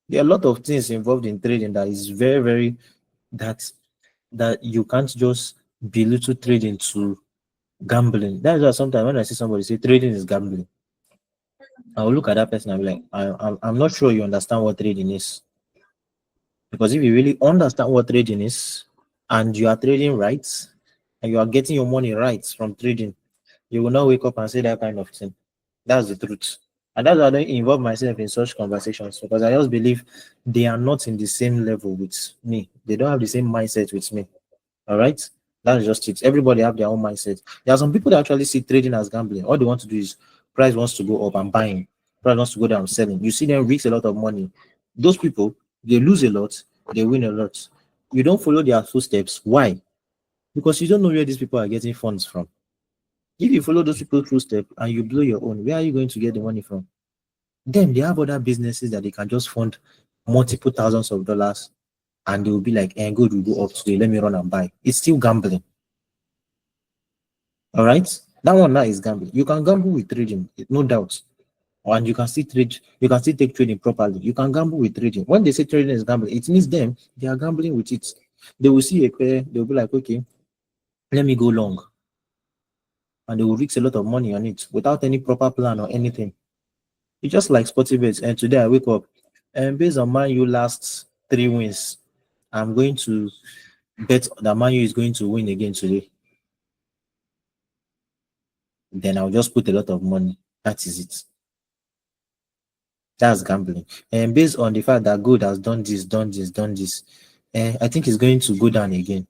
There are a lot of things involved in trading that is very, very that that you can't just belittle trading to gambling. That's why sometimes when I see somebody say trading is gambling, I will look at that person and be like, I'm not sure you understand what trading is. Because if you really understand what trading is and you are trading right and you are getting your money right from trading, you will not wake up and say that kind of thing. That's the truth. And that's why I don't involve myself in such conversations because I just believe they are not in the same level with me. They don't have the same mindset with me. All right. That's just it. Everybody have their own mindset. There are some people that actually see trading as gambling. All they want to do is price wants to go up and buying, price wants to go down selling. You see them risk a lot of money. Those people they lose a lot, they win a lot. You don't follow their footsteps. Why? Because you don't know where these people are getting funds from. If you follow those people's footsteps and you blow your own, where are you going to get the money from? Then they have other businesses that they can just fund multiple thousands of dollars and they will be like, and good will go up today. Let me run and buy. It's still gambling. All right. That one now is gambling. You can gamble with trading, no doubt. And you can still trade, you can still take trading properly. You can gamble with trading. When they say trading is gambling, it means them, they are gambling with it. They will see a pair, they'll be like, okay, let me go long. And they will risk a lot of money on it without any proper plan or anything. It's just like sporty bets. And today I wake up and based on Man U last 3 wins, I'm going to bet that Man U is going to win again today. Then I'll just put a lot of money. That is it. That's gambling. And based on the fact that good has done this, I think it's going to go down again.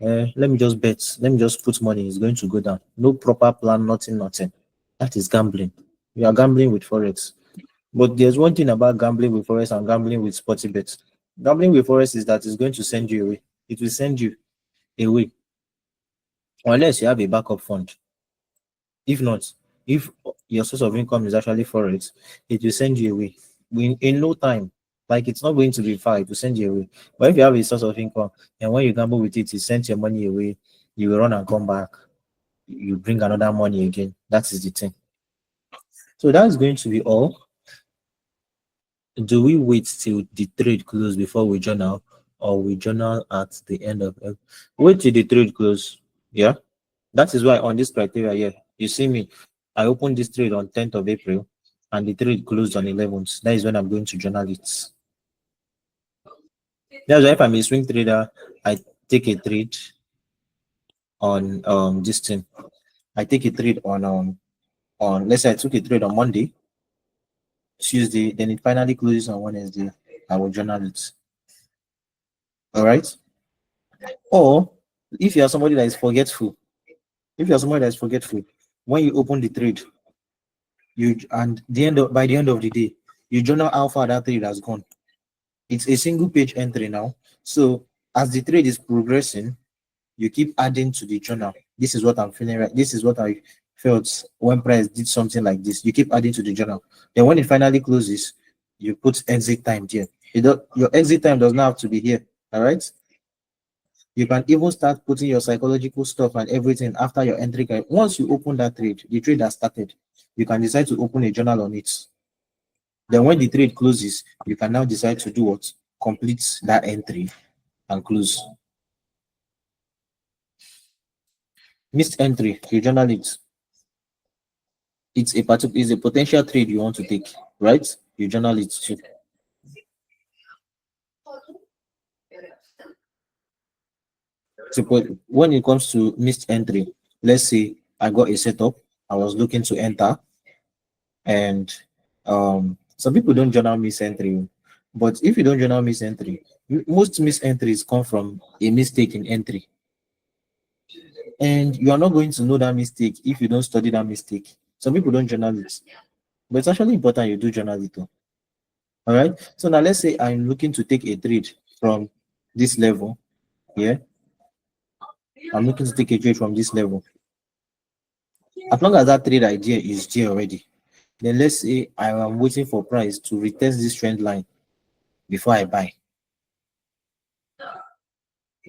Let me just bet. Let me just put money. It's going to go down. No proper plan, nothing. That is gambling. You are gambling with forex. But there's one thing about gambling with forex and gambling with sporty bets. Gambling with forex is that it's going to send you away. It will send you away unless you have a backup fund. If not, If your source of income is actually forex, it will send you away in no time. Like it's not going to be far, it will send you away. But if you have a source of income and when you gamble with it, it sends your money away, you will run and come back, you bring another money again. That is the thing. So that's going to be all. Do we wait till the trade close before we journal, or we journal at the end of it? Wait till the trade close. Yeah. That is why on this criteria here, you see me, I opened this trade on 10th of April and the trade closed on 11th. That is when I'm going to journal it. That's why if I'm a swing trader, I take a trade on this thing. I take a trade on let's say I took a trade on Monday, Tuesday, then it finally closes on Wednesday. I will journal it. All right. Or if you are somebody that is forgetful, if you are somebody that is forgetful, when you open the trade, you and the end of by the end of the day, you journal how far that trade has gone. It's a single page entry now. So as the trade is progressing, you keep adding to the journal. This is what I'm feeling right. This is what I felt when price did something like this. You keep adding to the journal. Then when it finally closes, you put exit time here. Your exit time does not have to be here. All right. You can even start putting your psychological stuff and everything after your entry. Once you open that trade, the trade has started. You can decide to open a journal on it. Then when the trade closes, you can now decide to do what? Complete that entry and close. Missed entry, you journal it. It's a potential trade you want to take, right? You journal it too. So when it comes to missed entry, let's say I got a setup, I was looking to enter, and some people don't journal miss entry. But if you don't journal miss entry, most miss entries come from a mistake in entry. And you are not going to know that mistake if you don't study that mistake. Some people don't journal it, but it's actually important you do journal it too. All right. So now let's say I'm looking to take a trade from this level. Yeah. I'm looking to take a trade from this level. As long as that trade idea is there already, then let's say I am waiting for price to retest this trend line before I buy.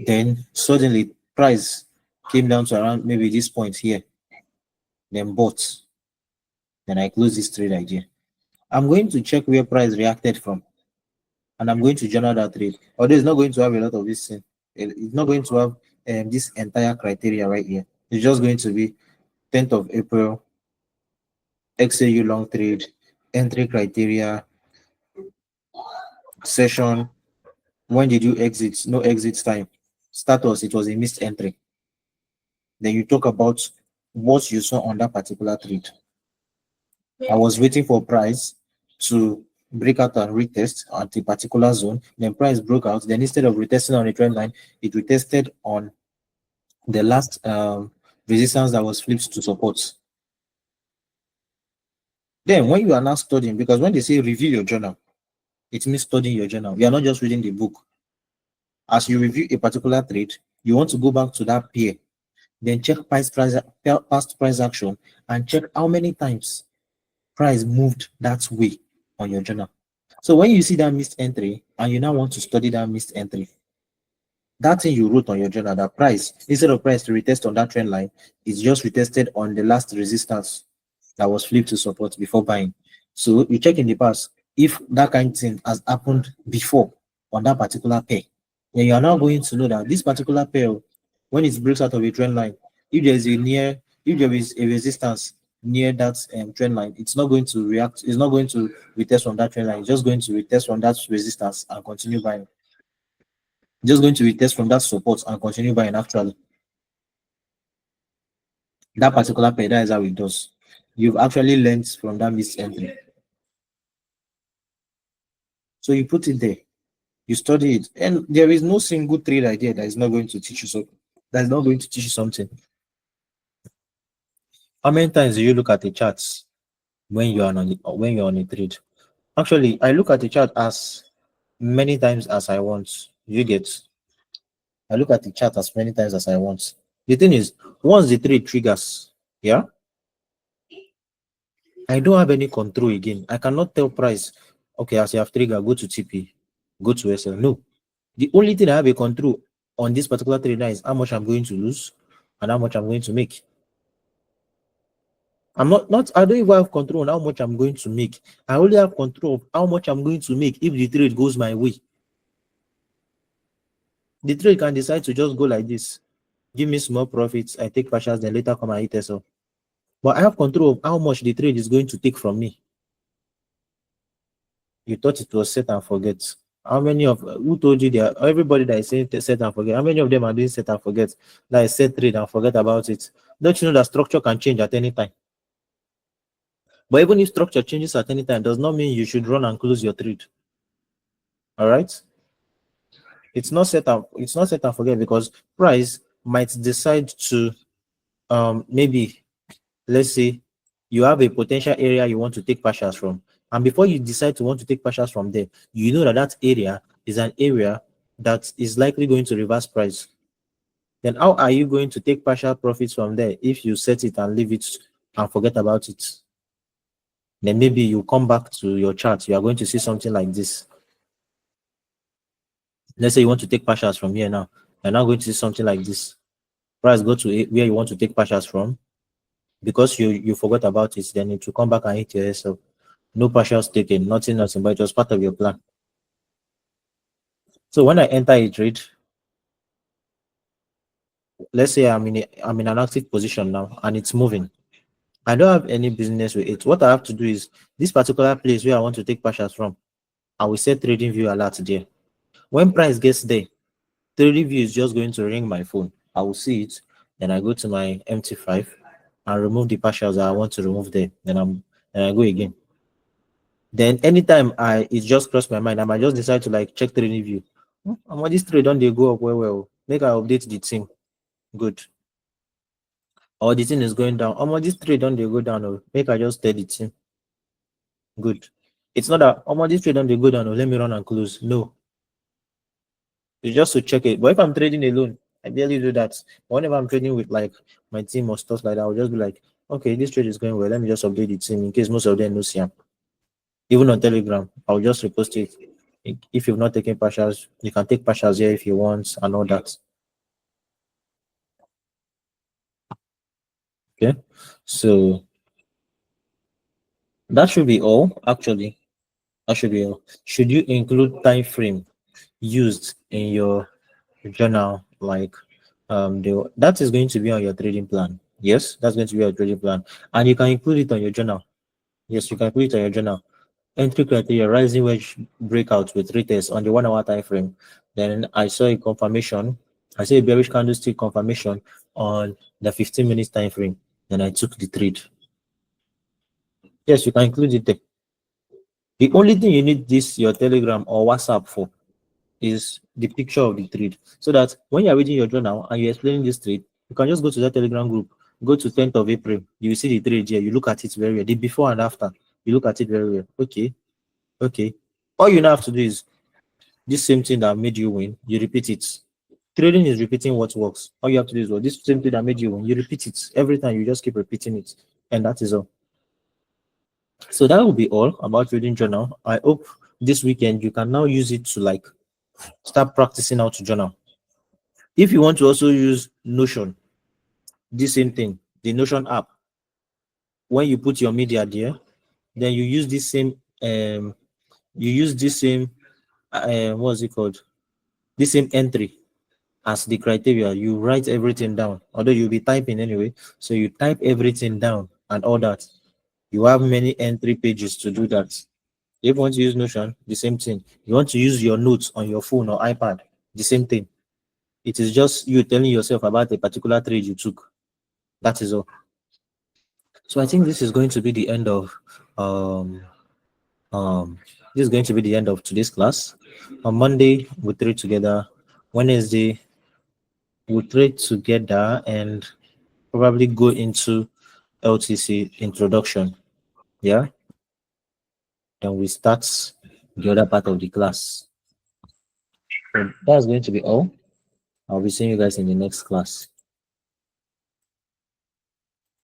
Then suddenly price came down to around maybe this point here, then bought. Then I close this trade idea. I'm going to check where price reacted from, and I'm going to journal that trade. Although it's not going to have a lot of this thing. It's not going to have this entire criteria right here. It's just going to be 10th of April, XAU long trade, entry criteria, session. When did you exit? No exit time. Status, it was a missed entry. Then you talk about what you saw on that particular trade. I was waiting for price to break out and retest at a particular zone. Then price broke out. Then instead of retesting on a trend line, it retested on the last resistance that was flipped to support. Then when you are now studying, because when they say review your journal, it means studying your journal. You are not just reading the book. As you review a particular trade, you want to go back to that pair, then check past price action, and check how many times price moved that way on your journal. So when you see that missed entry and you now want to study that missed entry, that thing you wrote on your journal, that price, instead of price to retest on that trend line, is just retested on the last resistance that was flipped to support before buying. So you check in the past if that kind of thing has happened before on that particular pair. Then you are now going to know that this particular pair, when it breaks out of a trend line, if there is a resistance near that trend line, it's not going to react, it's not going to retest from that trend line, it's just going to retest from that resistance and continue buying. Just going to retest from that support and continue buying actually. That particular pair, that is how it does. You've actually learned from that missed entry. So you put it there, you study it, and there is no single trade idea that is not going to teach you something. That is not going to teach you something. How many times do you look at the charts when you're on a trade? Actually, I look at the chart as many times as I want. You get? I look at the chart as many times as I want. The thing is, once the trade triggers, yeah, I don't have any control again. I cannot tell price. Okay, as you have trigger, go to TP, go to SL. No. The only thing I have a control on this particular trade now is how much I'm going to lose and how much I'm going to make. I don't even have control on how much I'm going to make. I only have control of how much I'm going to make if the trade goes my way. The trade can decide to just go like this. Give me small profits, I take partials, then later come and hit SL. But I have control of how much the trade is going to take from me. You thought it was set and forget. How many of who told you that everybody that is saying set and forget? How many of them are doing set and forget? That is set trade and forget about it. Don't you know that structure can change at any time? But even if structure changes at any time, does not mean you should run and close your trade. All right. It's not set and forget because price might decide to maybe, let's say you have a potential area you want to take partials from, and before you decide to want to take partials from there, you know that that area is an area that is likely going to reverse price. Then how are you going to take partial profits from there if you set it and leave it and forget about it? Then maybe you come back to your chart, you are going to see something like this. Let's say you want to take partials from here now. You're now going to see something like this. Price go to where you want to take partials from. Because you forgot about it, then it will come back and hit your yourself. No partials taken, nothing, but it was part of your plan. So when I enter a trade, let's say I'm in an active position now and it's moving. I don't have any business with it. What I have to do is this particular place where I want to take partials from, I will set trading view alert there. When price gets there, trading view is just going to ring my phone. I will see it. Then I go to my MT5 and remove the partials that I want to remove there. Then I go again. Then anytime it just crossed my mind, I might just decide to like check trading view. And when this trade don't they go up well, make I update the team. Good. Or the thing is going down. This trade don't they go down, or make I just tell the team. Good. It's not that this trade don't they go down, or let me run and close. No. It's just to check it. But if I'm trading alone, I barely do that. But whenever I'm trading with like my team or stuff like that, I'll just be like, okay, this trade is going well. Let me just update the team in case most of them know see. Even on Telegram, I'll just repost it. If you've not taken partials, you can take partials here if you want and all that. Okay, so that should be all. Actually, that should be all. Should you include time frame used in your journal, like that is going to be on your trading plan? Yes, that's going to be your trading plan, and you can include it on your journal. Yes, you can put it on your journal. Entry criteria: rising wedge breakout with retest on the 1 hour time frame. Then I saw a confirmation. I saw a bearish candlestick confirmation on the 15 minutes time frame. Then I took the trade. Yes, you can include it there. The only thing you need this your Telegram or WhatsApp for is the picture of the trade, so that when you're reading your journal and you're explaining this trade, you can just go to that Telegram group, go to 10th of April, you will see the trade here, you look at it very well, the before and after, you look at it very well. Okay, all you now have to do is this same thing that made you win, you repeat it. Trading is repeating what works. All you have to do is what this same thing that made you win, you repeat it every time, you just keep repeating it, and that is all. So that will be all about reading journal. I hope this weekend you can now use it to like start practicing how to journal. If you want to also use Notion, this same thing, the Notion app, when you put your media there, then you use this same what's it called? This same entry as the criteria. You write everything down, although you'll be typing anyway. So you type everything down and all that. You have many entry pages to do that. If you want to use Notion, the same thing. You want to use your notes on your phone or iPad, the same thing. It is just you telling yourself about a particular trade you took. That is all. So I think this is going to be the end of um this is going to be the end of today's class. On Monday we trade together. Wednesday we trade together and probably go into LTC introduction. Yeah. Then we start the other part of the class. So that's going to be all. I'll be seeing you guys in the next class.